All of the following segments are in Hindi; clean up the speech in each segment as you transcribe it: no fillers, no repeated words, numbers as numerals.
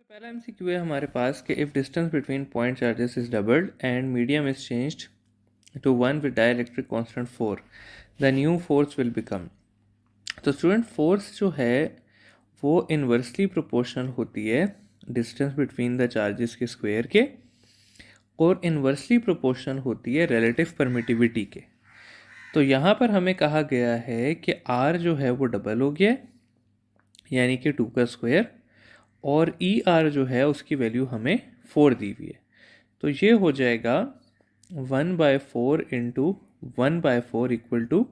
पहला एमसीक्यू है हमारे पास कि if distance between point charges is doubled and medium is changed to 1 with dielectric constant 4, the new force will become. तो स्टूडेंट, फोर्स जो है वो इन्वर्सली प्रोपोर्शनल होती है डिस्टेंस बिटवीन द चार्जेस के स्क्वायर के, और इन्वर्सली प्रोपोर्शनल होती है रिलेटिव परमिटिविटी के। तो यहाँ पर हमें कहा गया है कि आर जो है वो डबल हो गया, यानी कि 2 का स्क्वायर, और ई आर जो है उसकी वैल्यू हमें 4 दी हुई है। तो ये हो जाएगा 1/4 इंटू 1/4 इक्वल टू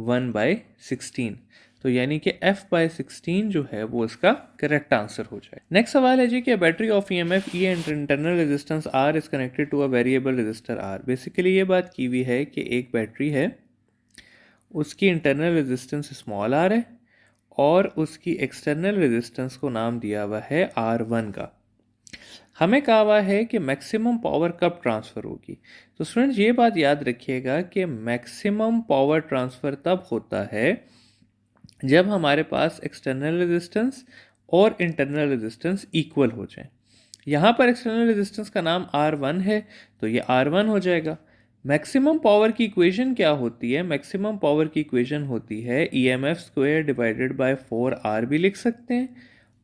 1/16। तो यानी कि f/16 जो है वो इसका करेक्ट आंसर हो जाए। नेक्स्ट सवाल है जी कि battery of EMF E and internal resistance R is connected to a variable resistor R. Basically ये बात की हुई है कि एक बैटरी है, उसकी इंटरनल रेजिस्टेंस स्मॉल आर है और उसकी एक्सटर्नल रेजिस्टेंस को नाम दिया हुआ है R1 का। हमें कहा हुआ है कि मैक्सिमम पावर कब ट्रांसफ़र होगी। तो स्टूडेंट्स, ये बात याद रखिएगा कि मैक्सिमम पावर ट्रांसफ़र तब होता है जब हमारे पास एक्सटर्नल रेजिस्टेंस और इंटरनल रेजिस्टेंस इक्वल हो जाए। यहाँ पर एक्सटर्नल रेजिस्टेंस का नाम R1 है, तो ये R1 हो जाएगा। मैक्सिमम पावर की इक्वेशन क्या होती है? मैक्सिमम पावर की इक्वेशन होती है EMF square divided by 4R भी लिख सकते हैं,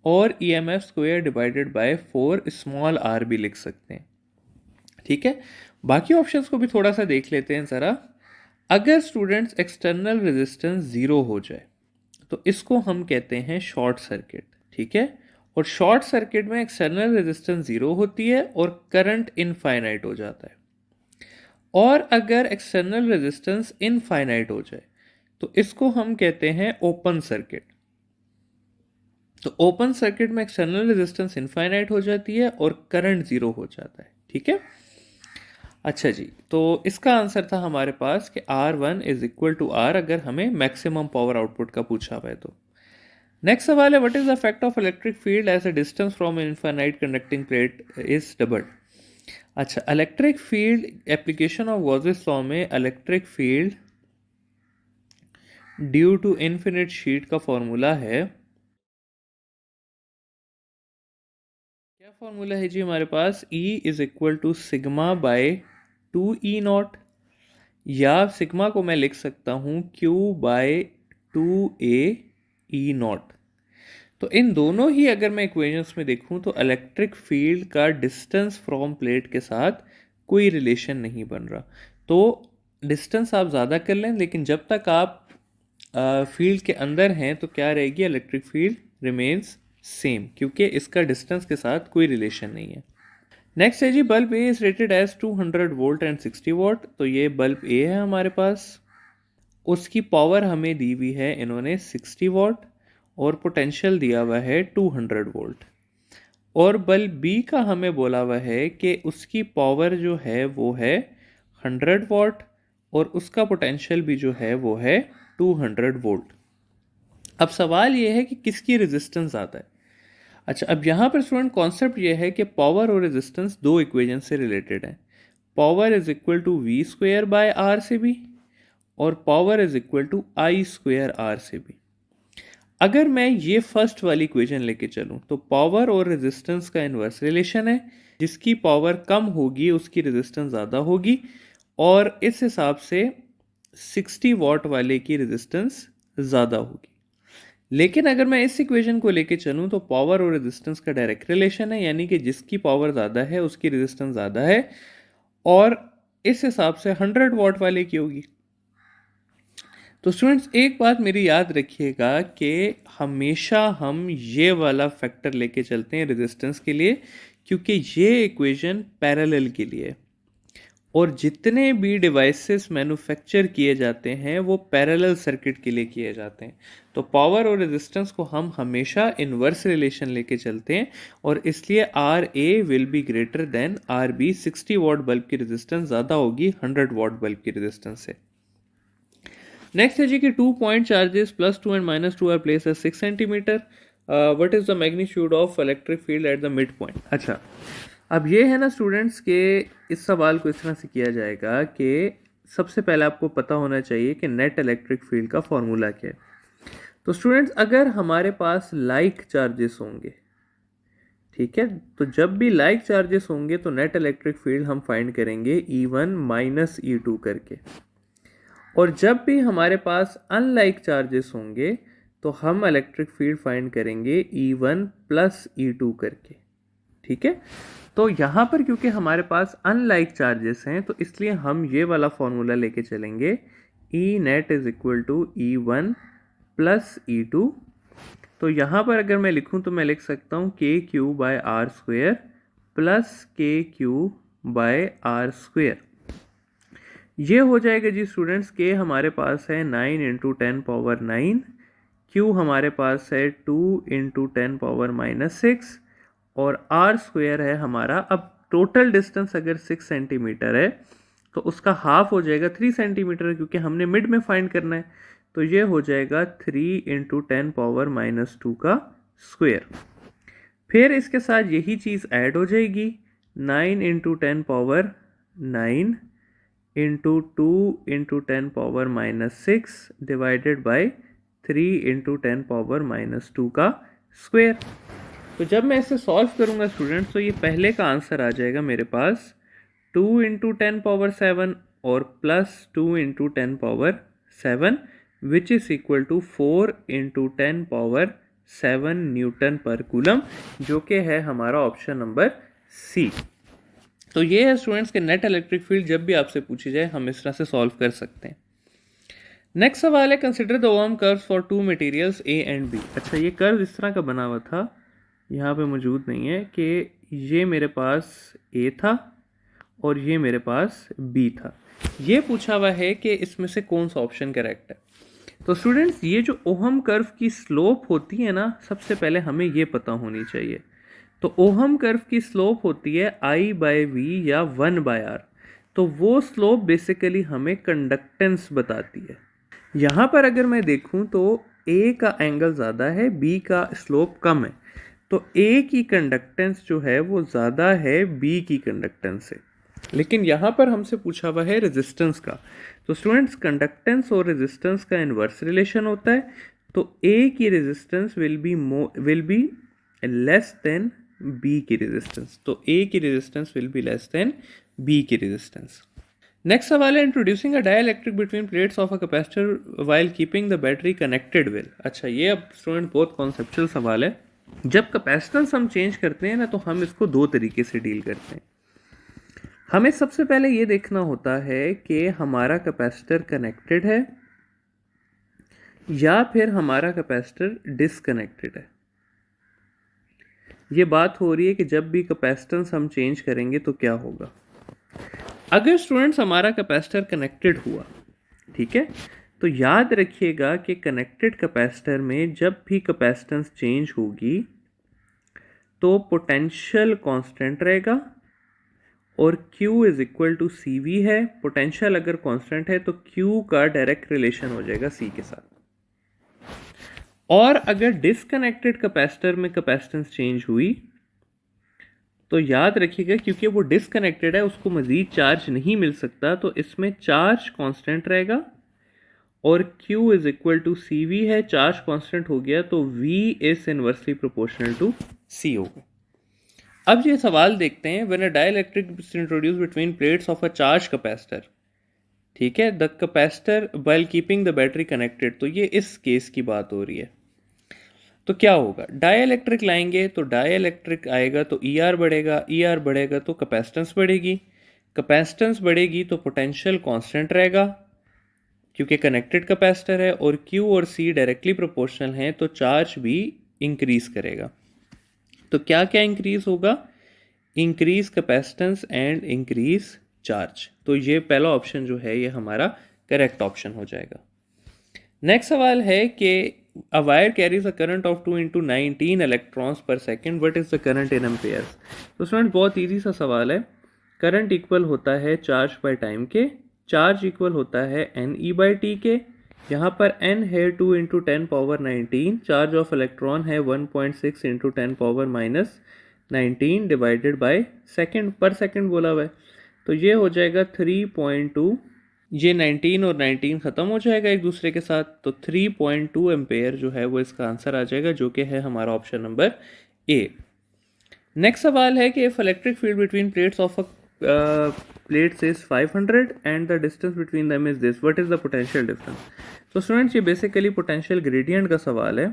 और EMF square divided by 4 small r भी लिख सकते हैं। ठीक है, बाकी ऑप्शंस को भी थोड़ा सा देख लेते हैं ज़रा। अगर स्टूडेंट्स एक्सटर्नल रेजिस्टेंस ज़ीरो हो जाए तो इसको हम कहते हैं शॉर्ट सर्किट। ठीक है, और शॉर्ट सर्किट में एक्सटर्नल रेजिस्टेंस ज़ीरो होती है और करंट इनफाइनाइट हो जाता है। और अगर एक्सटर्नल रेजिस्टेंस इनफाइनाइट हो जाए तो इसको हम कहते हैं ओपन सर्किट। तो ओपन सर्किट में एक्सटर्नल रेजिस्टेंस इनफाइनाइट हो जाती है और करंट ज़ीरो हो जाता है। ठीक है, अच्छा जी, तो इसका आंसर था हमारे पास कि R1 is equal to R, अगर हमें मैक्सिमम पावर आउटपुट का पूछा हुआ है तो। नेक्स्ट सवाल है, what is the effect of electric field as a distance from infinite conducting plate is doubled. अच्छा, electric field application of Gauss's law में electric field due to infinite sheet का फॉर्मूला है, क्या फॉर्मूला है जी हमारे पास? E is equal to sigma by 2E0, या सिग्मा को मैं लिख सकता हूँ Q बाय 2A E0। तो इन दोनों ही अगर मैं इक्वेशंस में देखूं तो इलेक्ट्रिक फील्ड का डिस्टेंस फ्रॉम प्लेट के साथ कोई रिलेशन नहीं बन रहा। तो डिस्टेंस आप ज़्यादा कर लें, लेकिन जब तक आप फील्ड के अंदर हैं तो क्या रहेगी? इलेक्ट्रिक फील्ड रिमेन्स सेम, क्योंकि इसका डिस्टेंस के साथ कोई रिलेशन नहीं है। नेक्स्ट है जी, bulb A is rated as 200 volt and 60 watt. तो ये बल्ब ए है हमारे पास, उसकी पावर हमें दी हुई है इन्होंने 60 वॉट और पोटेंशियल दिया हुआ है 200 वोल्ट। और बल्ब बी का हमें बोला हुआ है कि उसकी पावर जो है वो है 100 वॉट और उसका पोटेंशियल भी जो है वो है 200 वोल्ट। अब सवाल ये है कि किसकी रेजिस्टेंस ज़्यादा है। अच्छा, अब यहाँ पर स्टूडेंट कॉन्सेप्ट ये है कि पावर और रेजिस्टेंस दो इक्वेशन से रिलेटेड है। Power is equal to V square by R से भी, और power is equal to I square R से भी। अगर मैं ये फर्स्ट वाली इक्वेशन लेके चलूँ तो पावर और रेजिस्टेंस का इन्वर्स रिलेशन है, जिसकी पावर कम होगी उसकी रेजिस्टेंस ज़्यादा होगी, और इस हिसाब से 60 वॉट वाले की रेजिस्टेंस ज़्यादा होगी। लेकिन अगर मैं इस इक्वेशन को लेके चलूँ तो पावर और रेजिस्टेंस का डायरेक्ट रिलेशन है, यानी कि जिसकी पावर ज़्यादा है उसकी रेजिस्टेंस ज़्यादा है, और इस हिसाब से 100 वॉट वाले की होगी। तो स्टूडेंट्स, एक बात मेरी याद रखिएगा कि हमेशा हम ये वाला फैक्टर लेके चलते हैं रेजिस्टेंस के लिए, क्योंकि ये इक्वेशन पैरेलल के लिए है, और जितने भी डिवाइसेस मैन्युफैक्चर किए जाते हैं वो पैरेलल सर्किट के लिए किए जाते हैं। तो पावर और रेजिस्टेंस को हम हमेशा इन्वर्स रिलेशन लेके चलते हैं, और इसलिए R A will be greater than R B. 60 watt bulb की रेजिस्टेंस ज़्यादा होगी 100 वॉट बल्ब की रेजिस्टेंस से। नेक्स्ट है जी कि 2 point charges +2 and -2 are placed at 6 centimetre. What is the magnitude of electric field at the mid point. अच्छा, अब ये है ना स्टूडेंट्स के इस सवाल को इस तरह से किया जाएगा कि सबसे पहले आपको पता होना चाहिए कि नेट इलेक्ट्रिक फील्ड का फॉर्मूला क्या है। तो स्टूडेंट्स, अगर हमारे पास लाइक चार्जेस होंगे, ठीक है, तो जब भी लाइक चार्जेस होंगे तो नेट इलेक्ट्रिक फील्ड हम फाइंड करेंगे E1 माइनस E2 करके, और जब भी हमारे पास अनलाइक चार्जेस होंगे तो हम इलेक्ट्रिक फील्ड फाइंड करेंगे E1 प्लस E2 करके। ठीक है, तो यहाँ पर क्योंकि हमारे पास अनलाइक चार्जेस हैं तो इसलिए हम ये वाला फॉर्मूला लेके चलेंगे, E net is equal to E1 plus E2। तो यहाँ पर अगर मैं लिखूँ तो मैं लिख सकता हूँ K Q by R square plus K Q by R square. ये हो जाएगा जी स्टूडेंट्स, के हमारे पास है 9 इंटू 10 पावर 9, क्यू हमारे पास है 2 इंटू 10 पावर माइनस 6, और आर स्क्वेयर है हमारा। अब टोटल डिस्टेंस अगर 6 सेंटीमीटर है तो उसका हाफ हो जाएगा 3 सेंटीमीटर, क्योंकि हमने मिड में फाइंड करना है। तो ये हो जाएगा 3 इंटू 10 पावर माइनस 2 का स्क्वेयर। फिर इसके साथ यही चीज़ ऐड हो जाएगी, 9 into 10 power 9 into 2 into 10 power minus 6 divided by 3 into 10 power minus 2 का स्क्वेयर। तो जब मैं इसे सॉल्व करूंगा स्टूडेंट्स तो ये पहले का आंसर आ जाएगा मेरे पास 2 इंटू 10 पावर 7 और plus 2 into 10 power 7 which is equal to 4 into 10 power 7 newton per coulomb, जो कि है हमारा ऑप्शन नंबर सी। तो ये है स्टूडेंट्स के नेट इलेक्ट्रिक फील्ड जब भी आपसे पूछी जाए हम इस तरह से सॉल्व कर सकते हैं। नेक्स्ट सवाल है, consider the ohm curve for two materials A and B. अच्छा, ये कर्व इस तरह का बना हुआ था, यहाँ पे मौजूद नहीं है, कि ये मेरे पास ए था और ये मेरे पास बी था। ये पूछा हुआ है कि इसमें से कौन सा ऑप्शन करेक्ट है। तो स्टूडेंट्स ये जो ओहम कर्व की स्लोप होती है ना, सबसे पहले हमें ये पता होनी चाहिए। तो ओहम कर्व की स्लोप होती है I बाय वी या 1 बाय आर। तो वो स्लोप बेसिकली हमें कंडक्टेंस बताती है। यहाँ पर अगर मैं देखूँ तो A का एंगल ज़्यादा है, B का स्लोप कम है, तो A की कंडक्टेंस जो है वो ज़्यादा है B की कंडक्टेंस से। लेकिन यहाँ पर हमसे पूछा हुआ है रेजिस्टेंस का। तो स्टूडेंट्स कंडक्टेंस और रेजिस्टेंस का इन्वर्स रिलेशन होता है, तो A की resistance will be less than B की रेजिस्टेंस। तो A की resistance will be less than B की रेजिस्टेंस। नेक्स्ट सवाल है, introducing a dielectric between plates of a capacitor while keeping the battery connected will. अच्छा, ये अब स्टूडेंट बहुत कॉन्सेप्चुअल सवाल है। जब कैपेसिटेंस हम चेंज करते हैं ना तो हम इसको दो तरीके से डील करते हैं। हमें सबसे पहले ये देखना होता है कि हमारा कैपेसिटर कनेक्टेड है या फिर हमारा कैपेसिटर डिसकनेक्टेड है। ये बात हो रही है कि जब भी कैपेसिटेंस हम चेंज करेंगे तो क्या होगा। अगर स्टूडेंट्स हमारा कैपेसिटर कनेक्टेड हुआ, ठीक है, तो याद रखिएगा कि कनेक्टेड कैपेसिटर में जब भी कैपेसिटेंस चेंज होगी तो पोटेंशियल कांस्टेंट रहेगा और Q is equal to C V है। पोटेंशियल अगर कांस्टेंट है तो Q का डायरेक्ट रिलेशन हो जाएगा C के साथ। और अगर डिसकनेक्टेड कैपेसिटर में कैपेसिटेंस चेंज हुई तो याद रखिएगा क्योंकि वो डिसकनेक्टेड है उसको मजीद चार्ज नहीं मिल सकता, तो इसमें चार्ज कांस्टेंट रहेगा और Q is equal to C V है। चार्ज कांस्टेंट हो गया तो V is inversely proportional to C होगा। अब ये सवाल देखते हैं, when a dielectric is introduced between plates of a charge capacitor, ठीक है, the capacitor while keeping the battery connected. तो ये इस केस की बात हो रही है। तो क्या होगा, डाइलेक्ट्रिक लाएंगे तो डाइलेक्ट्रिक आएगा तो ER बढ़ेगा, ER बढ़ेगा तो कैपेसिटेंस बढ़ेगी, कैपेसिटेंस बढ़ेगी तो पोटेंशियल कांस्टेंट रहेगा क्योंकि कनेक्टेड कैपेसिटर है, और Q और C डायरेक्टली प्रोपोर्शनल हैं तो चार्ज भी इंक्रीज करेगा। तो क्या क्या इंक्रीज होगा, increase capacitance and increase charge. तो ये पहला ऑप्शन जो है ये हमारा करेक्ट ऑप्शन हो जाएगा। नेक्स्ट सवाल है कि a wire carries a current of 2 into 19 electrons per second, what is the current in amperes। तो स्टूडेंट बहुत इजी सा सवाल है। करंट इक्वल होता है चार्ज बाय टाइम के, चार्ज इक्वल होता है NE/T के। यहाँ पर n है 2 into 10 power 19, charge of electron है 1.6 into 10 power minus 19 divided by second, पर सेकेंड बोला हुआ है, तो ये हो जाएगा 3.2। ये 19 और 19 ख़त्म हो जाएगा एक दूसरे के साथ, तो 3.2 एम्पेयर जो है वो इसका आंसर आ जाएगा, जो कि है हमारा ऑप्शन नंबर ए। नेक्स्ट सवाल है कि if electric field between plates of a plates is 500 and the distance between them is this, what is the potential difference. तो स्टूडेंट्स ये बेसिकली पोटेंशियल ग्रेडियंट का सवाल है।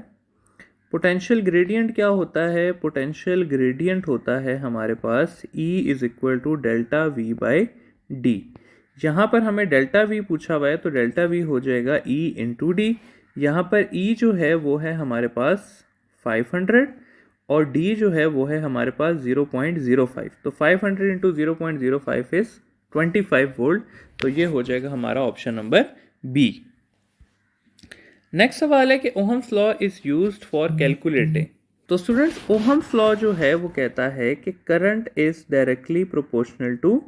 पोटेंशियल ग्रेडियंट क्या होता है? पोटेंशियल ग्रेडियंट होता है हमारे पास E is equal to delta V by D. यहाँ पर हमें डेल्टा वी पूछा हुआ है तो डेल्टा वी हो जाएगा E इंटू डी। यहाँ पर E जो है वो है हमारे पास 500 और D जो है वो है हमारे पास 0.05। तो 500 इंटू 0.05 इज 25 वोल्ट। तो ये हो जाएगा हमारा ऑप्शन नंबर बी। नेक्स्ट सवाल है कि Ohm's law is used for calculating. तो स्टूडेंट्स ओहम्स लॉ जो है वो कहता है कि current is directly proportional to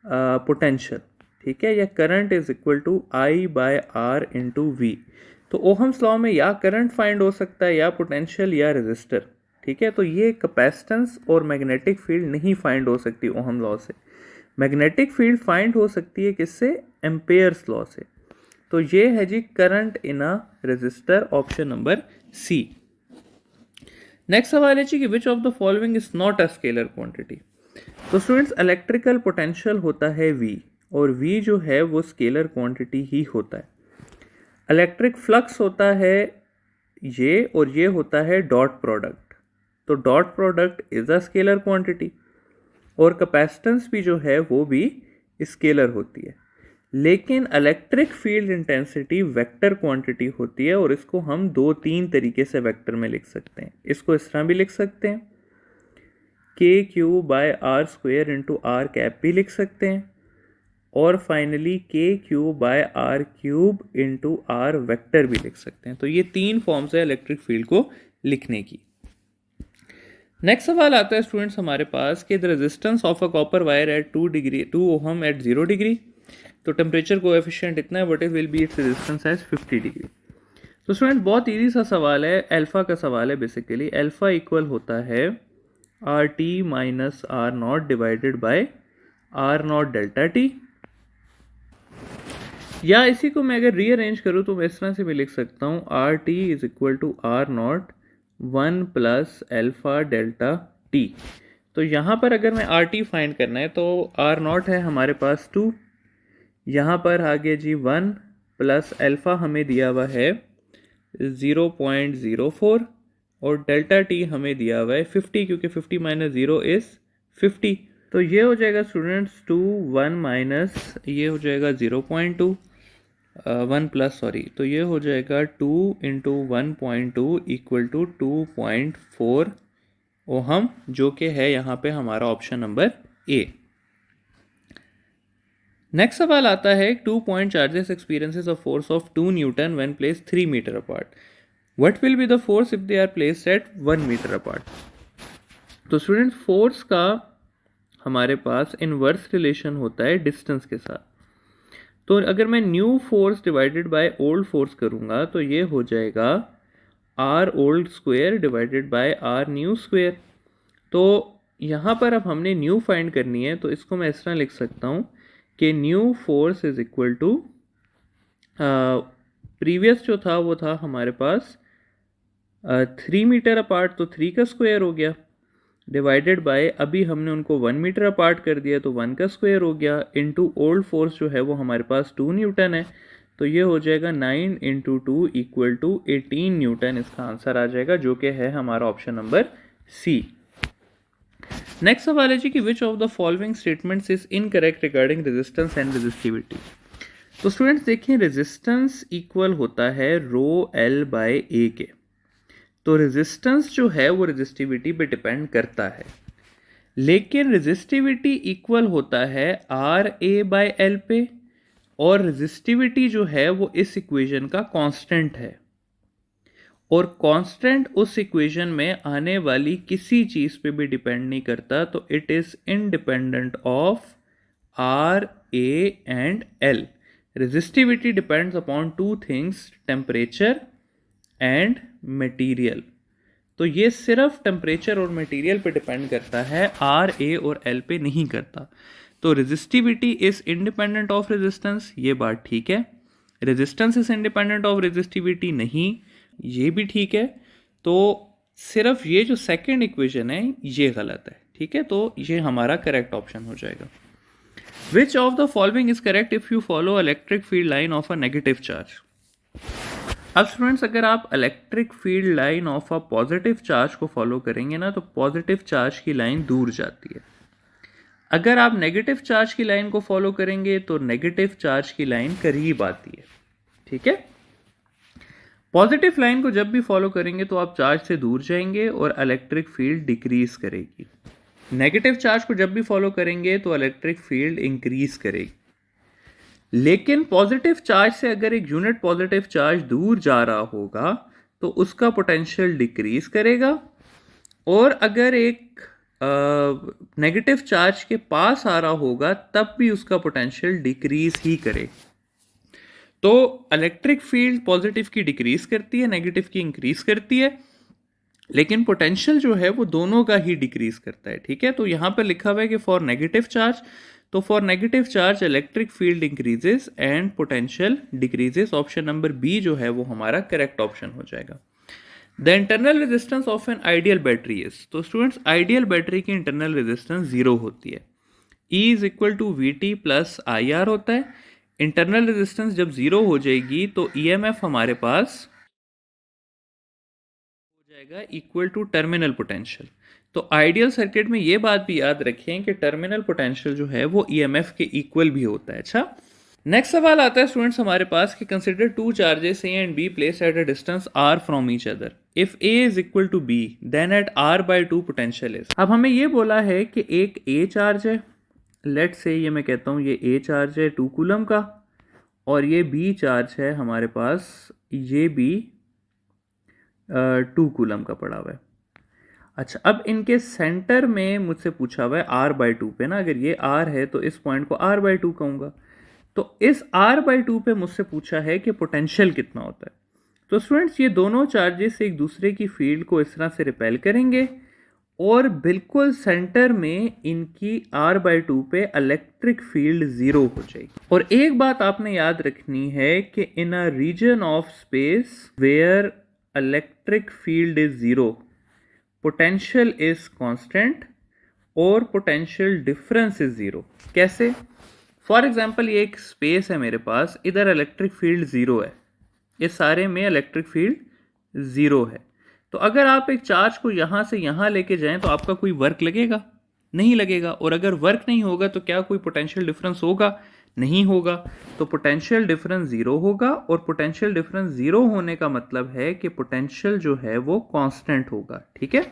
potential, ठीक है, या current is equal to I by R into V. तो ओहम्स लॉ में या करंट फाइंड हो सकता है या पोटेंशियल या रेजिस्टर, ठीक है। तो ये कैपेसिटेंस और मैग्नेटिक फील्ड नहीं फाइंड हो सकती ओहम लॉ से। मैग्नेटिक फील्ड फाइंड हो सकती है किससे? एम्पेयर्स लॉ से। तो ये है जी current in a resistor, option number C. Next सवाल है जी कि which of the following is not a scalar quantity. तो स्टूडेंट्स इलेक्ट्रिकल पोटेंशियल होता है V और V जो है वो स्केलर क्वांटिटी ही होता है। इलेक्ट्रिक फ्लक्स होता है ये और ये होता है डॉट प्रोडक्ट। तो dot product is a scalar quantity और कैपेसिटेंस भी जो है वो भी स्केलर होती है। लेकिन electric field intensity vector quantity होती है और इसको हम 2-3 तरीके से वेक्टर में लिख सकते हैं। इसको इस तरह भी लिख सकते हैं, K Q by R square into R cap भी लिख सकते हैं, और finally K Q by R cube into R vector भी लिख सकते हैं। तो ये 3 फॉर्म्स है इलेक्ट्रिक फील्ड को लिखने की। नेक्स्ट सवाल आता है स्टूडेंट्स हमारे पास कि the resistance of a copper wire at 2 ohm at 0 degree. तो टेम्परेचर कोएफिशिएंट इतना है, what is will be its resistance as 50 degree. तो स्टूडेंट बहुत इजी सा सवाल है, अल्फा का सवाल है। बेसिकली अल्फा इक्वल होता है R T minus R not divided by R not delta T. या इसी को मैं अगर रीअरेंज करूँ तो मैं इस तरह से भी लिख सकता हूँ R T is equal to R nought 1 plus alpha delta T. तो यहाँ पर अगर मैं आर टी फाइंड करना है तो आर नॉट है हमारे पास 2, यहाँ पर आगे जी 1 प्लस अल्फा हमें दिया हुआ है 0.04 और डेल्टा टी हमें दिया हुआ है 50, क्योंकि 50 माइनस 0 इज 50। तो ये हो जाएगा स्टूडेंट्स 2 1 माइनस ये हो जाएगा 0.2 1 प्लस सॉरी, तो ये हो जाएगा 2 इंटू 1.2 इक्वल टू 2.4 ओहम, जो कि है यहाँ पे हमारा ऑप्शन नंबर ए। नेक्स्ट सवाल आता है 2 point charges experiences a force of 2 newton when placed 3 metre apart, what will be the force if they are placed at 1 metre apart. तो स्टूडेंट फोर्स का हमारे पास इनवर्स रिलेशन होता है डिस्टेंस के साथ। तो अगर मैं new force divided by old force करूँगा तो ये हो जाएगा R old square divided by R new square. तो यहाँ पर अब हमने न्यू फाइंड करनी है, तो इसको मैं इस तरह लिख सकता हूँ कि new force is equal to previous जो था वो था हमारे पास 3 मीटर अपार्ट, तो 3 का स्क्वायर हो गया, डिवाइडेड बाय अभी हमने उनको 1 मीटर अपार्ट कर दिया तो 1 का स्क्वायर हो गया, इनटू ओल्ड फोर्स जो है वो हमारे पास 2 न्यूटन है। तो ये हो जाएगा 9 इंटू 2 इक्वल टू 18 न्यूटन, इसका आंसर आ जाएगा, जो कि है हमारा ऑप्शन नंबर सी। नेक्स्ट सवाल है जी कि which of the following statements is incorrect regarding resistance and resistivity. तो स्टूडेंट्स देखिए रेजिस्टेंस इक्वल होता है रो एल बाय ए के। तो रेजिस्टेंस जो है वो रेजिस्टिविटी पे डिपेंड करता है, लेकिन रेजिस्टिविटी इक्वल होता है आर ए बाय एल पे, और रेजिस्टिविटी जो है वो इस इक्वेशन का कांस्टेंट है, और कांस्टेंट उस इक्वेशन में आने वाली किसी चीज पे भी डिपेंड नहीं करता, तो it is independent of R A and L. Resistivity depends upon 2 things, temperature and material. तो ये सिर्फ टेम्परेचर और मटेरियल पे डिपेंड करता है, आर ए और एल पे नहीं करता। तो resistivity is independent of resistance, ये बात ठीक है। Resistance is independent of resistivity नहीं, ये भी ठीक है। तो सिर्फ ये जो सेकंड इक्वेशन है ये गलत है, ठीक है, तो ये हमारा करेक्ट ऑप्शन हो जाएगा। विच of the following is correct if you follow electric field line of a negative charge. अब स्टूडेंट्स अगर आप electric field line of a positive charge को फॉलो करेंगे ना, तो पॉजिटिव चार्ज की लाइन दूर जाती है। अगर आप नेगेटिव चार्ज की लाइन को फॉलो करेंगे तो नेगेटिव चार्ज की लाइन करीब आती है, ठीक है। पॉजिटिव लाइन को जब भी फॉलो करेंगे तो आप चार्ज से दूर जाएंगे और इलेक्ट्रिक फील्ड डिक्रीज करेगी। नेगेटिव चार्ज को जब भी फॉलो करेंगे तो इलेक्ट्रिक फील्ड इंक्रीज करेगी। लेकिन पॉजिटिव चार्ज से अगर एक यूनिट पॉजिटिव चार्ज दूर जा रहा होगा तो उसका पोटेंशियल डिक्रीज करेगा, और अगर एक नेगेटिव चार्ज के पास आ रहा होगा तब भी उसका पोटेंशियल डिक्रीज ही करे। तो इलेक्ट्रिक फील्ड पॉजिटिव की डिक्रीज करती है, नेगेटिव की इंक्रीज करती है, लेकिन पोटेंशियल जो है वो दोनों का ही डिक्रीज करता है, ठीक है। तो यहां पर लिखा हुआ है कि फॉर नेगेटिव चार्ज, तो for negative charge electric field increases and potential decreases. Option number B जो है वो हमारा करेक्ट ऑप्शन हो जाएगा। The internal resistance of an ideal battery is, तो स्टूडेंट्स आइडियल बैटरी की इंटरनल रेजिस्टेंस 0 होती है। E is equal to V T plus I R होता है। इंटरनल रेजिस्टेंस जब 0 हो जाएगी तो EMF हमारे पास हो जाएगा इक्वल टू टर्मिनल पोटेंशियल। तो आइडियल सर्किट में ये बात भी याद रखें कि टर्मिनल पोटेंशियल जो है वो EMF के इक्वल भी होता है। अच्छा, नेक्स्ट सवाल आता है स्टूडेंट्स हमारे पास कि consider two charges A and B place at a distance R from each other. If A is equal to B then at R/2 potential is. अब हमें ये बोला है कि एक A चार्ज है, लेट से ये मैं कहता हूँ ये A चार्ज है 2 कूलम का, और ये B चार्ज है हमारे पास, ये भी 2 कूलम का पड़ा हुआ है। अच्छा, अब इनके सेंटर में मुझसे पूछा हुआ है R/2 पे ना, अगर ये R है तो इस पॉइंट को R/2 कहूँगा। तो इस R/2 पे मुझसे पूछा है कि पोटेंशियल कितना होता है। तो स्टूडेंट्स ये दोनों चार्जेस एक दूसरे की फील्ड को इस तरह से रिपेल करेंगे और बिल्कुल सेंटर में इनकी R/2 पे इलेक्ट्रिक फील्ड 0 हो जाएगी। और एक बात आपने याद रखनी है कि in a region of space where electric field is 0 potential is constant और पोटेंशियल डिफरेंस इज 0। कैसे? फॉर एग्जाम्पल ये एक स्पेस है मेरे पास, इधर इलेक्ट्रिक फील्ड 0 है, ये सारे में इलेक्ट्रिक फील्ड 0 है। तो अगर आप एक चार्ज को यहां से यहां लेके जाएं तो आपका कोई वर्क लगेगा? नहीं लगेगा। और अगर वर्क नहीं होगा तो क्या कोई पोटेंशियल डिफरेंस होगा? नहीं होगा। तो पोटेंशियल डिफरेंस 0 होगा, और पोटेंशियल डिफरेंस 0 होने का मतलब है कि पोटेंशियल जो है वो कांस्टेंट होगा, ठीक है।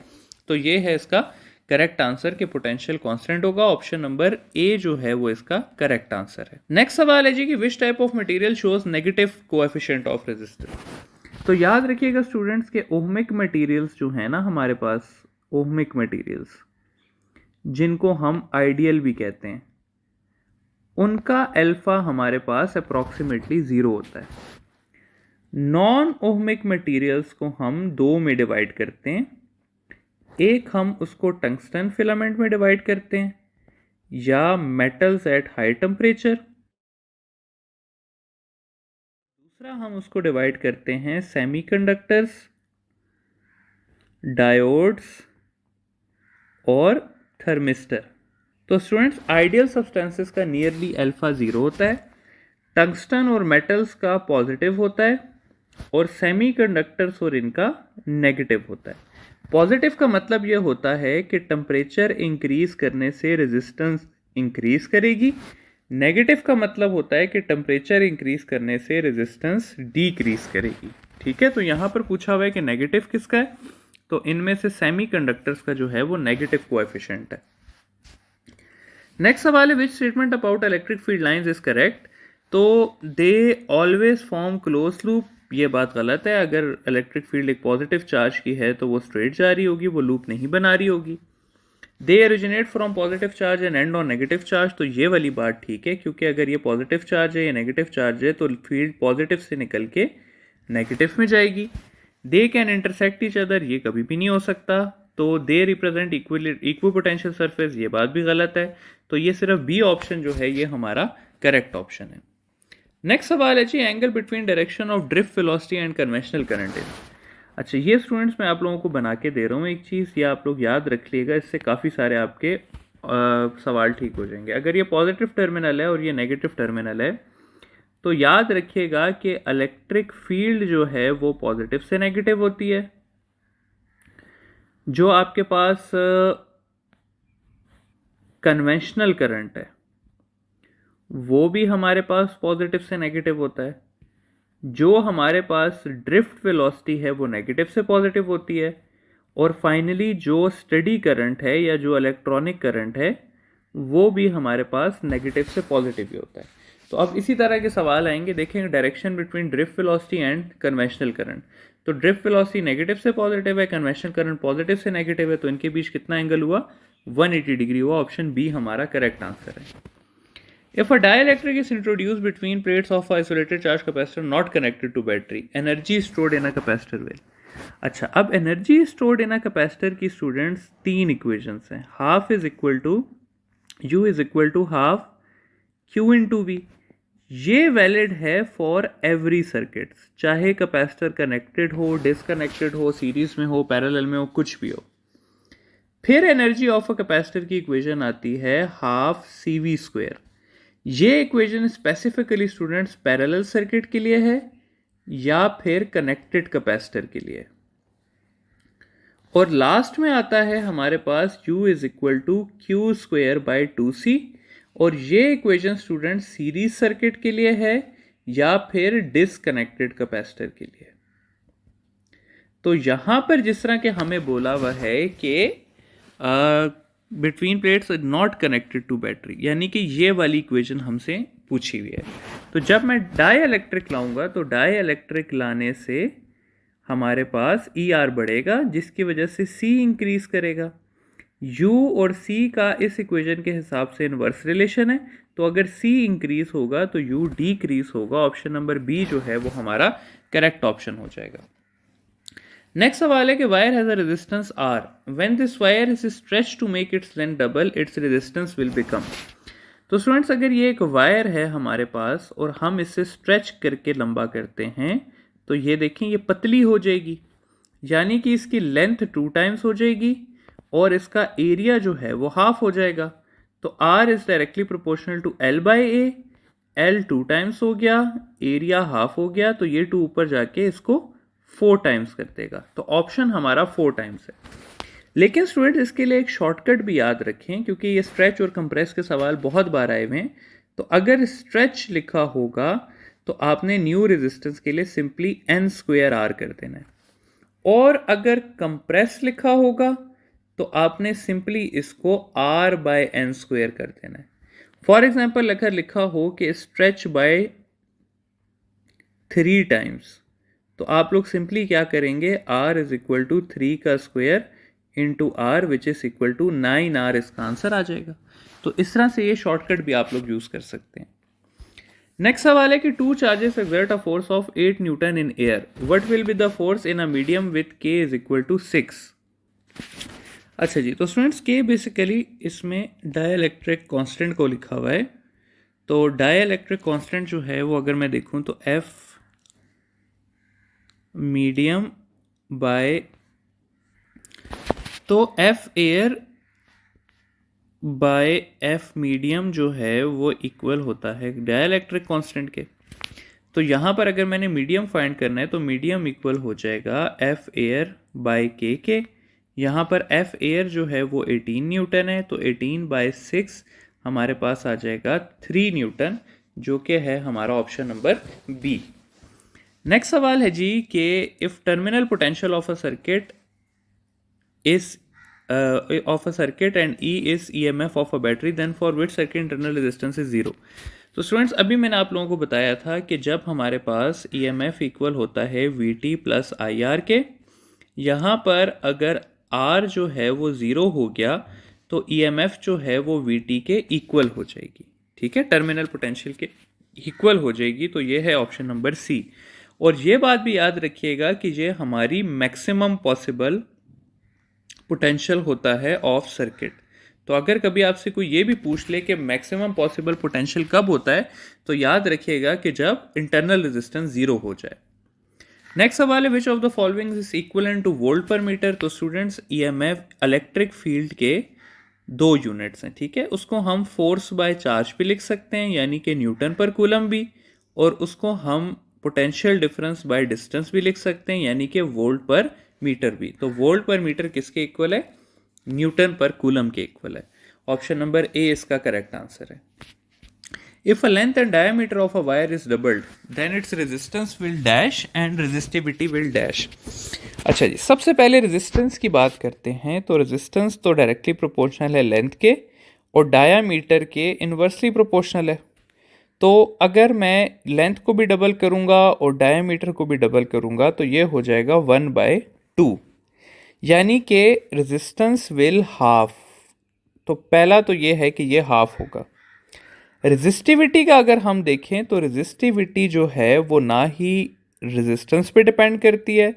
तो ये है इसका करेक्ट आंसर कि पोटेंशियल कांस्टेंट होगा। ऑप्शन नंबर ए जो है वो इसका करेक्ट आंसर है। नेक्स्ट सवाल है जी कि which type of material shows negative coefficient of resistance. तो याद रखिएगा स्टूडेंट्स के ओहमिक मटेरियल्स जो है ना हमारे पास, ओहमिक मटेरियल्स जिनको हम आइडियल भी कहते हैं, उनका अल्फा हमारे पास अप्रॉक्सीमेटली 0 होता है। नॉन ओहमिक मटेरियल्स को हम दो में डिवाइड करते हैं। एक हम उसको टंगस्टन फिलामेंट में डिवाइड करते हैं या मेटल्स एट हाई टेम्परेचर। दूसरा हम उसको डिवाइड करते हैं सेमीकंडक्टर्स, डायोड्स और थर्मिस्टर। तो स्टूडेंट्स आइडियल सब्सटेंसेस का नियरली अल्फा 0 होता है, टंगस्टन और मेटल्स का पॉजिटिव होता है, और सेमीकंडक्टर्स और इनका नेगेटिव होता है। पॉजिटिव का मतलब यह होता है कि टेम्परेचर इंक्रीज करने से रेजिस्टेंस इंक्रीज करेगी। नेगेटिव का मतलब होता है कि टेम्परेचर इंक्रीज करने से रेजिस्टेंस डिक्रीज करेगी, ठीक है। तो यहां पर पूछा हुआ है कि नेगेटिव किसका है, तो इनमें से सेमीकंडक्टर्स का जो है वो नेगेटिव कोएफिशिएंट है। नेक्स्ट सवाल है which statement about electric field lines is correct. तो they always form close loop, ये बात गलत है। अगर इलेक्ट्रिक फील्ड एक पॉजिटिव चार्ज की है तो वो स्ट्रेट जा रही होगी, वो लूप नहीं बना रही होगी। They originate from positive charge and and on negative charge, तो ये वाली बात ठीक है, क्योंकि अगर ये पॉजिटिव चार्ज है या नेगेटिव चार्ज है तो फील्ड पॉजिटिव से निकल के नेगेटिव में जाएगी। They can intersect each other, ये कभी भी नहीं हो सकता। तो they represent equi potential surface, ये बात भी गलत है। तो ये सिर्फ बी ऑप्शन जो है ये हमारा करेक्ट ऑप्शन है। नेक्स्ट सवाल है जी angle between direction of drift velocity and conventional current is. अच्छा, ये स्टूडेंट्स मैं आप लोगों को बना के दे रहा हूँ एक चीज़, ये आप लोग याद रख लीजिएगा, इससे काफ़ी सारे आपके सवाल ठीक हो जाएंगे। अगर ये पॉजिटिव टर्मिनल है और ये नेगेटिव टर्मिनल है तो याद रखिएगा कि इलेक्ट्रिक फील्ड जो है वो पॉजिटिव से नेगेटिव होती है। जो आपके पास कन्वेंशनल करंट है वो भी हमारे पास पॉजिटिव से नेगेटिव होता है। जो हमारे पास ड्रिफ्ट वेलोसिटी है वो नेगेटिव से पॉजिटिव होती है। और फाइनली जो स्टडी करंट है या जो इलेक्ट्रॉनिक करंट है वो भी हमारे पास नेगेटिव से पॉजिटिव ही होता है। तो अब इसी तरह के सवाल आएंगे, देखेंगे direction between drift velocity and conventional current. तो ड्रिफ्ट वेलोसिटी नेगेटिव से पॉजिटिव है, कन्वेंशनल करंट पॉजिटिव से नेगेटिव है, तो इनके बीच कितना एंगल हुआ, 180 डिग्री हुआ। ऑप्शन बी हमारा करेक्ट आंसर है। If a dielectric is introduced between plates of isolated charge capacitor not connected to battery, energy stored in a capacitor will. अच्छा, अब energy stored in a capacitor की स्टूडेंट्स तीन इक्वेशंस हैं। Half is equal to U is equal to half Q into V. ये वैलिड है फॉर एवरी सर्किट, चाहे कैपेसिटर कनेक्टेड हो, डिसकनेक्टेड हो, सीरीज में हो, पैरेलल में हो, कुछ भी हो। फिर एनर्जी ऑफ अ कैपेसिटर की इक्वेशन आती है हाफ सी वी स्क्वेयर। ये equation specifically students parallel circuit के लिए है या फिर कनेक्टेड कैपेसिटर के लिए। और लास्ट में आता है हमारे पास U is equal to Q square by 2C। और ये इक्वेशन स्टूडेंट सीरीज सर्किट के लिए है या फिर डिसकनेक्टेड कैपेसिटर के लिए। तो यहां पर जिस तरह के हमें बोला हुआ है कि between plates not connected to battery, यानी कि ये वाली इक्वेशन हमसे पूछी हुई है। तो जब मैं डाई इलेक्ट्रिक लाऊंगा तो डाई इलेक्ट्रिक लाने से हमारे पास ER बढ़ेगा, जिसकी वजह से C इंक्रीज करेगा। U और C का इस इक्वेशन के हिसाब से इनवर्स रिलेशन है, तो अगर C इंक्रीज होगा तो U डिक्रीज होगा। ऑप्शन नंबर बी जो है वो हमारा करेक्ट ऑप्शन हो जाएगा। नेक्स्ट सवाल है कि wire has a resistance R, when this wire is stretch to make its length double its resistance will become. तो स्टूडेंट्स, अगर ये एक वायर है हमारे पास और हम इसे स्ट्रेच करके लंबा करते हैं तो ये देखें ये पतली हो जाएगी, यानी कि इसकी लेंथ 2 टाइम्स हो जाएगी और इसका एरिया जो है वो हाफ हो जाएगा। तो R is directly proportional to L by A, L 2 times हो गया, एरिया हाफ हो गया, तो ये 2 ऊपर जाके इसको 4 टाइम्स कर देगा। तो ऑप्शन हमारा 4 टाइम्स है। लेकिन स्टूडेंट इसके लिए एक शॉर्टकट भी याद रखें, क्योंकि ये स्ट्रेच और कंप्रेस के सवाल बहुत बार आए हुए हैं। तो अगर स्ट्रेच लिखा होगा तो आपने न्यू रेजिस्टेंस के लिए सिंपली N स्क्वेयर R कर देना है, और अगर कंप्रेस लिखा होगा तो आपने सिंपली इसको R बाय N स्क्वेयर कर देना है। फॉर एग्जाम्पल अगर लिखा हो कि स्ट्रेच बाय 3 टाइम्स, तो आप लोग सिंपली क्या करेंगे, R इज इक्वल टू 3 का square into R which is equal to 9R, इसका आंसर आ जाएगा। तो इस तरह से ये शॉर्टकट भी आप लोग यूज कर सकते हैं। नेक्स्ट सवाल है कि 2 charges exert a force of 8 newton in air, what will be the force in a medium with K is equal to 6। अच्छा जी, तो स्टूडेंट्स K बेसिकली इसमें डाइलेक्ट्रिक कांस्टेंट को लिखा हुआ है। तो डाइलेक्ट्रिक कांस्टेंट जो है वो अगर मैं देखूं तो F मीडियम बाय, तो F air by F medium जो है वो इक्वल होता है डाइलेक्ट्रिक कांस्टेंट के। तो यहाँ पर अगर मैंने मीडियम फाइंड करना है तो मीडियम इक्वल हो जाएगा F एयर बाय K के। यहाँ पर F एयर जो है वो 18 न्यूटन है, तो 18 बाय 6 हमारे पास आ जाएगा 3 न्यूटन, जो कि है हमारा ऑप्शन नंबर बी। नेक्स्ट सवाल है जी कि if terminal potential of a circuit is of a circuit and E is EMF of a battery, then for which circuit internal resistance is 0। तो स्टूडेंट्स, अभी मैंने आप लोगों को बताया था कि जब हमारे पास EMF इक्वल होता है VT प्लस IR के, यहाँ पर अगर R जो है वो 0 हो गया तो EMF जो है वो VT के इक्वल हो जाएगी। ठीक है, टर्मिनल पोटेंशियल के इक्वल हो जाएगी। तो ये है ऑप्शन नंबर सी। और ये बात भी याद रखिएगा कि ये हमारी मैक्सिमम पॉसिबल पोटेंशियल होता है ऑफ सर्किट। तो अगर कभी आपसे कोई ये भी पूछ ले कि मैक्सिमम पॉसिबल पोटेंशियल कब होता है, तो याद रखिएगा कि जब इंटरनल रेजिस्टेंस 0 हो जाए। नेक्स्ट सवाल है विच of the following is equivalent two volt पर मीटर। तो स्टूडेंट्स ईएमएफ इलेक्ट्रिक फील्ड के 2 यूनिट्स हैं, ठीक है। उसको हम फोर्स बाय चार्ज भी लिख सकते हैं यानी कि न्यूटन पर कूलम भी, और उसको हम पोटेंशियल डिफरेंस बाय डिस्टेंस भी लिख सकते हैं यानी कि वोल्ट पर मीटर भी। तो वोल्ट पर मीटर किसके इक्वल है? न्यूटन पर कूलम के इक्वल है। ऑप्शन नंबर ए इसका करेक्ट आंसर है। If a length and diameter of a wire is doubled, then its resistance will dash and resistivity will dash. अच्छा जी, सबसे पहले रेजिस्टेंस की बात करते हैं। तो रेजिस्टेंस तो डायरेक्टली प्रोपोर्शनल है लेंथ के, और डायामीटर के इन्वर्सली प्रोपोर्शनल है। तो अगर मैं लेंथ को भी डबल करूंगा और डायामीटर को भी डबल करूंगा तो ये हो जाएगा 1/2, यानी कि रेजिस्टेंस विल हाफ। तो पहला तो ये है कि ये हाफ होगा। रेजिस्टिविटी का अगर हम देखें तो रेजिस्टिविटी जो है वो ना ही रेजिस्टेंस पे डिपेंड करती है,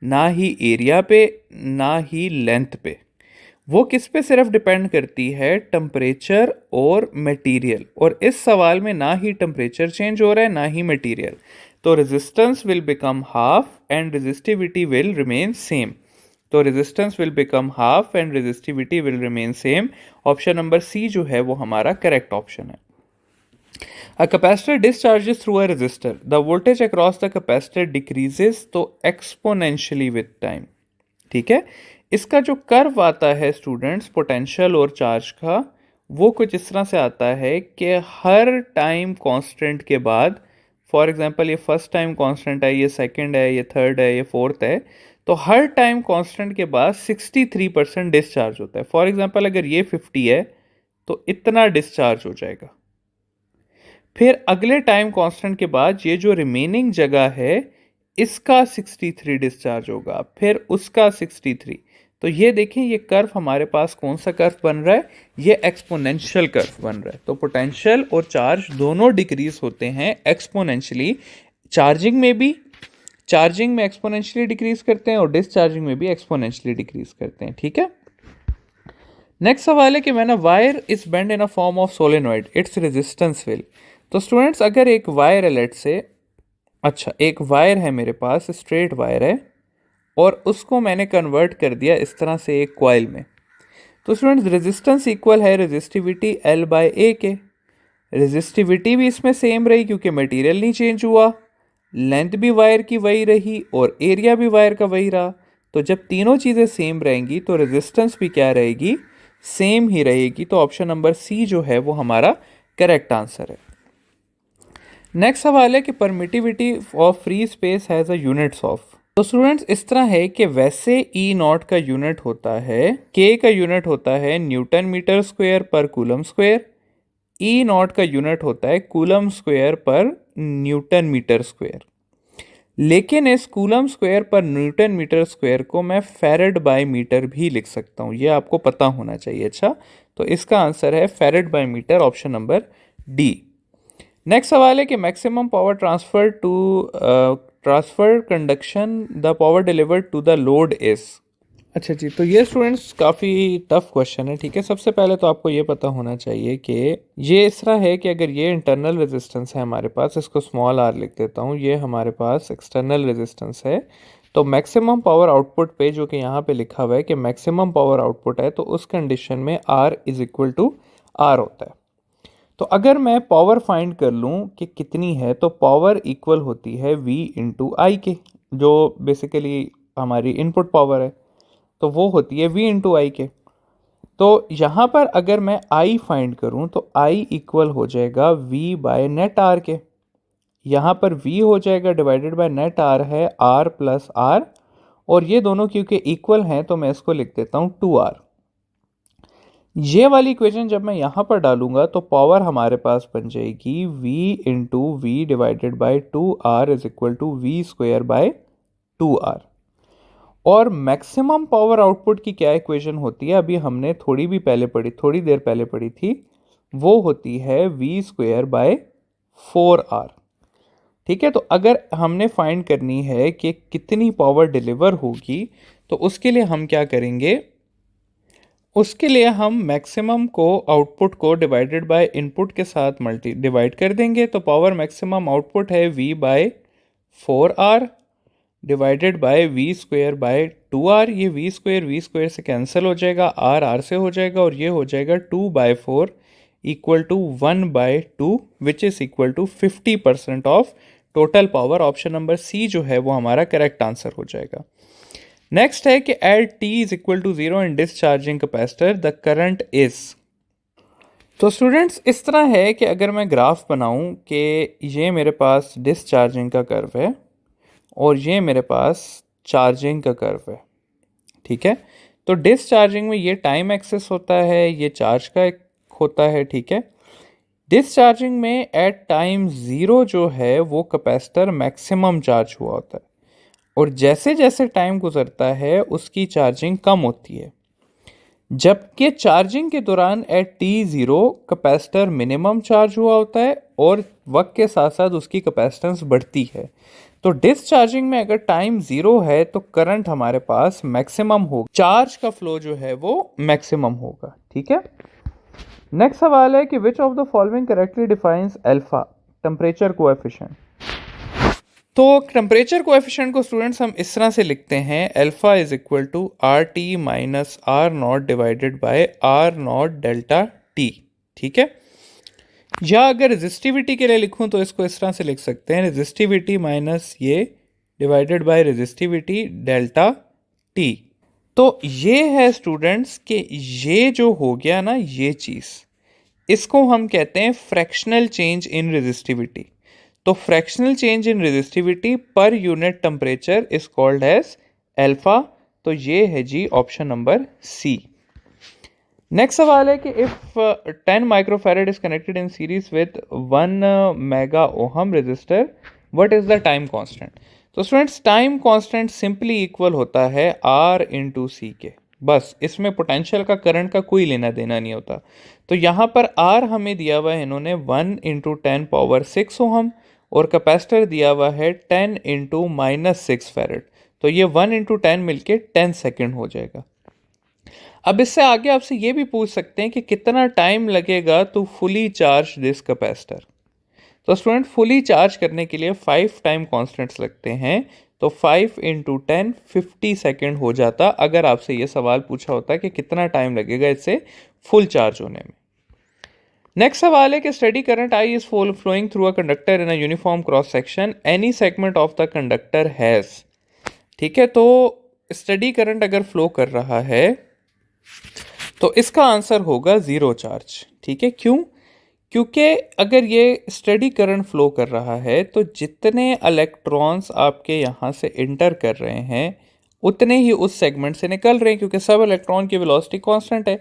ना ही एरिया पे, ना ही लेंथ पे। वो किस पे सिर्फ डिपेंड करती है? टेम्परेचर और मटेरियल। और इस सवाल में ना ही टेम्परेचर चेंज हो रहा है ना ही मटेरियल। तो resistance will become half and resistivity will remain same. तो resistance will become half and resistivity will remain same. Option number C जो है वो हमारा करेक्ट ऑप्शन है। A capacitor discharges through a resistor. The voltage across the capacitor decreases तो exponentially with time। ठीक है, इसका जो कर्व आता है स्टूडेंट्स पोटेंशियल और चार्ज का, वो कुछ इस तरह से आता है कि हर टाइम कांस्टेंट के बाद, फॉर एग्जांपल ये फर्स्ट टाइम कांस्टेंट है, ये सेकंड है, ये थर्ड है, ये फोर्थ है, तो हर टाइम कांस्टेंट के बाद 63% डिस्चार्ज होता है। फॉर एग्जांपल अगर ये 50 है तो इतना डिस्चार्ज हो जाएगा। फिर अगले टाइम कांस्टेंट के बाद ये जो रिमेनिंग जगह है इसका 63 डिस्चार्ज होगा, फिर उसका 63। तो ये देखें ये कर्व हमारे पास कौन सा कर्व बन रहा है? ये एक्सपोनेंशियल कर्व बन रहा है। तो पोटेंशियल और चार्ज दोनों डिक्रीज होते हैं एक्सपोनेंशियली। चार्जिंग में एक्सपोनेंशियली डिक्रीज करते हैं और डिस्चार्जिंग में भी एक्सपोनेंशियली डिक्रीज करते हैं, ठीक है। नेक्स्ट सवाल है कि when a wire is bend in a form of solenoid it's resistance will. तो स्टूडेंट्स अगर एक वायर है, लेट से, अच्छा एक वायर है मेरे पास, स्ट्रेट वायर है, और उसको मैंने कन्वर्ट कर दिया इस तरह से एक कॉइल में। तो स्टूडेंट्स रेजिस्टेंस इक्वल है रेजिस्टिविटी L/A के। रेजिस्टिविटी भी इसमें सेम रही क्योंकि मटेरियल नहीं चेंज हुआ, लेंथ भी वायर की वही रही और एरिया भी वायर का वही रहा। तो जब तीनों चीज़ें सेम रहेंगी तो रेजिस्टेंस भी क्या रहेगी? सेम ही रहेगी। तो ऑप्शन नंबर सी जो है वो हमारा करेक्ट आंसर है। नेक्स्ट सवाल है कि permittivity of free space has a units of. तो स्टूडेंट्स इस तरह है कि वैसे ई नॉट का यूनिट होता है, के का यूनिट होता है न्यूटन मीटर स्क्वायर पर कूलम स्क्वायर, ई नॉट का यूनिट होता है कूलम स्क्वायर पर न्यूटन मीटर स्क्वायर। लेकिन इस कूलम स्क्वायर पर न्यूटन मीटर स्क्वायर को मैं फैरेड बाय मीटर भी लिख सकता हूँ, ये आपको पता होना चाहिए। अच्छा, तो इसका आंसर है farad by metre, option number D. Next सवाल है कि maximum power transfer conduction the power delivered to the load is. अच्छा जी, तो ये स्टूडेंट्स काफ़ी टफ क्वेश्चन है, ठीक है। सबसे पहले तो आपको ये पता होना चाहिए कि ये इस तरह है कि अगर ये इंटरनल रेजिस्टेंस है हमारे पास, इसको स्मॉल आर लिख देता हूँ, ये हमारे पास एक्सटर्नल रेजिस्टेंस है। तो मैक्सिमम पावर आउटपुट पे जो कि यहाँ पे लिखा हुआ है कि मैक्सिमम पावर आउटपुट है, तो उस कंडीशन में R is equal to R होता है। तो अगर मैं पावर फाइंड कर लूँ कि कितनी है, तो पावर इक्वल होती है V इंटू आई के, जो बेसिकली हमारी इनपुट पावर है, तो वो होती है V इंटू आई के। तो यहाँ पर अगर मैं I फाइंड करूँ तो I इक्वल हो जाएगा V बाय नेट R के। यहाँ पर V हो जाएगा डिवाइडेड बाय नेट R है R प्लस R, और ये दोनों क्योंकि इक्वल हैं तो मैं इसको लिख देता हूँ 2R। ये वाली इक्वेशन जब मैं यहाँ पर डालूंगा तो पावर हमारे पास बन जाएगी V into V divided by 2R is equal to V square by 2R। और मैक्सिमम पावर आउटपुट की क्या इक्वेशन होती है, अभी हमने थोड़ी देर पहले पढ़ी थी, वो होती है V स्क्वायर बाय 4R। ठीक है, तो अगर हमने फाइंड करनी है कि कितनी पावर डिलीवर होगी तो उसके लिए हम क्या करेंगे, उसके लिए हम मैक्सिमम को आउटपुट को डिवाइडेड बाय इनपुट के साथ डिवाइड कर देंगे। तो पावर मैक्सिमम आउटपुट है V by 4R divided by V square by 2r। ये वी स्क्वायर से कैंसिल हो जाएगा, r से हो जाएगा, और ये हो जाएगा 2/4 equal to 1/2 which is equal to 50% of total power. Option number C जो है वो हमारा करेक्ट आंसर हो जाएगा। नेक्स्ट है कि at t is equal to 0 in discharging capacitor the current is. तो स्टूडेंट्स इस तरह है कि अगर मैं ग्राफ बनाऊं कि ये मेरे पास डिसचार्जिंग का कर्व है और ये मेरे पास चार्जिंग का कर्व है, ठीक है। तो डिसचार्जिंग में ये टाइम एक्सेस होता है, ये चार्ज का एक होता है, ठीक है। डिसचार्जिंग में एट टाइम 0 जो है वो कैपेसिटर मैक्सिमम चार्ज हुआ होता है, और जैसे जैसे टाइम गुजरता है उसकी चार्जिंग कम होती है, जबकि चार्जिंग के दौरान eight t0 capacitor minimum charge हुआ होता है और वक्त के साथ साथ उसकी कैपेसिटेंस बढ़ती है। तो डिसचार्जिंग में अगर टाइम 0 है तो करंट हमारे पास मैक्सिमम होगा, चार्ज का फ्लो जो है वो मैक्सिमम होगा, ठीक है। नेक्स्ट सवाल है कि which of the following correctly defines alpha temperature coefficient. तो टेम्परेचर कोएफिशिएंट को स्टूडेंट्स हम इस तरह से लिखते हैं, alpha is equal to R T minus R not divided by R not delta T, ठीक है। या अगर रेजिस्टिविटी के लिए लिखूं तो इसको इस तरह से लिख सकते हैं, रेजिस्टिविटी माइनस ये divided by resistivity delta T. तो ये है स्टूडेंट्स कि ये जो हो गया ना ये चीज़, इसको हम कहते हैं फ्रैक्शनल चेंज इन रेजिस्टिविटी। तो fractional change in resistivity per unit temperature is called as alpha. तो ये है जी ऑप्शन नंबर सी। नेक्स्ट सवाल है कि if 10 microfarad is connected in series with 1 mega ohm resistor, what is the time constant. तो students time constant simply equal होता है R इंटू सी के, बस इसमें पोटेंशियल का करंट का कोई लेना देना नहीं होता। तो यहाँ पर R हमें दिया हुआ है इन्होंने 1 इंटू 10 पावर 6 ओहम, और कैपेसिटर दिया हुआ है 10 इंटू -6 फैरड। तो ये 1 इंटू 10 मिलके 10 सेकेंड हो जाएगा। अब इससे आगे आपसे ये भी पूछ सकते हैं कि कितना टाइम लगेगा to fully charge this capacitor. तो स्टूडेंट फुली चार्ज करने के लिए 5 टाइम कॉन्स्टेंट्स लगते हैं, तो 5 इंटू 10 50 सेकेंड हो जाता अगर आपसे ये सवाल पूछा होता कि कितना टाइम लगेगा इससे फुल चार्ज होने में। नेक्स्ट सवाल है कि steady current I is flowing through a conductor in a uniform cross section, any segment of the conductor has, ठीक है। तो स्टडी करंट अगर फ्लो कर रहा है तो इसका आंसर होगा 0 चार्ज, ठीक है। क्यों? क्योंकि अगर ये स्टडी करंट फ्लो कर रहा है तो जितने इलेक्ट्रॉन्स आपके यहाँ से इंटर कर रहे हैं उतने ही उस सेगमेंट से निकल रहे हैं, क्योंकि सब इलेक्ट्रॉन की वेलोसिटी कांस्टेंट है।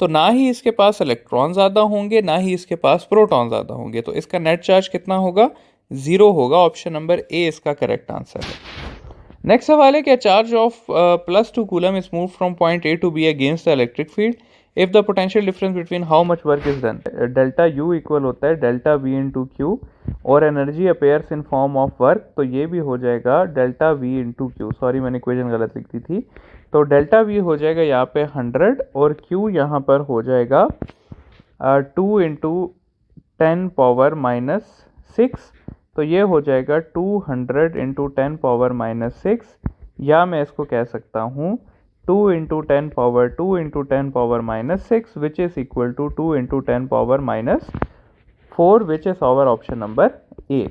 तो ना ही इसके पास इलेक्ट्रॉन ज़्यादा होंगे ना ही इसके पास प्रोटॉन ज़्यादा होंगे, तो इसका नेट चार्ज कितना होगा? 0 होगा। ऑप्शन नंबर ए इसका करेक्ट आंसर है। नेक्स्ट सवाल है कि charge of +2 coulomb is move from point A to B against the electric field if the potential difference between how much work is done. Delta U equal होता है डेल्टा वी इंटू क्यू, और energy appears in form of work, तो ये भी हो जाएगा delta V into Q. Sorry मैंने इक्वेशन गलत लिख दी थी। तो डेल्टा वी हो जाएगा यहाँ पे 100 और क्यू यहाँ पर हो जाएगा 2 इंटू 10 पावर -6। तो ये हो जाएगा 200 इंटू 10 पावर -6, या मैं इसको कह सकता हूँ 2 into 10 power 2 into 10 power -6 which is equal to 2 into 10 power -4 which is our option number A.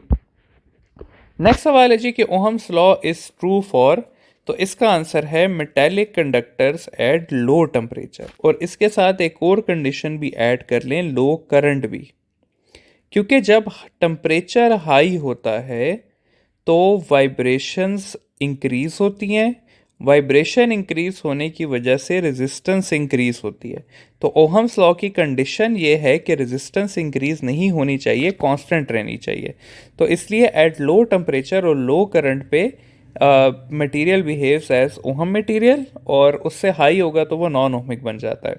Next सवाल है जी कि Ohm's law is true for, तो इसका आंसर है metallic conductors at low temperature, और इसके साथ एक और कंडीशन भी ऐड कर लें, लो करंट भी, क्योंकि जब टेम्परेचर हाई होता है तो वाइब्रेशंस इंक्रीज होती हैं, वाइब्रेशन इंक्रीज होने की वजह से रेजिस्टेंस इंक्रीज होती है। तो ओहम्स लॉ की कंडीशन ये है कि रेजिस्टेंस इंक्रीज नहीं होनी चाहिए, कांस्टेंट रहनी चाहिए। तो इसलिए एट लो टेम्परेचर और लो करंट पे material behaves as ohm material, और उससे हाई होगा तो वो नॉन ओहमिक बन जाता है।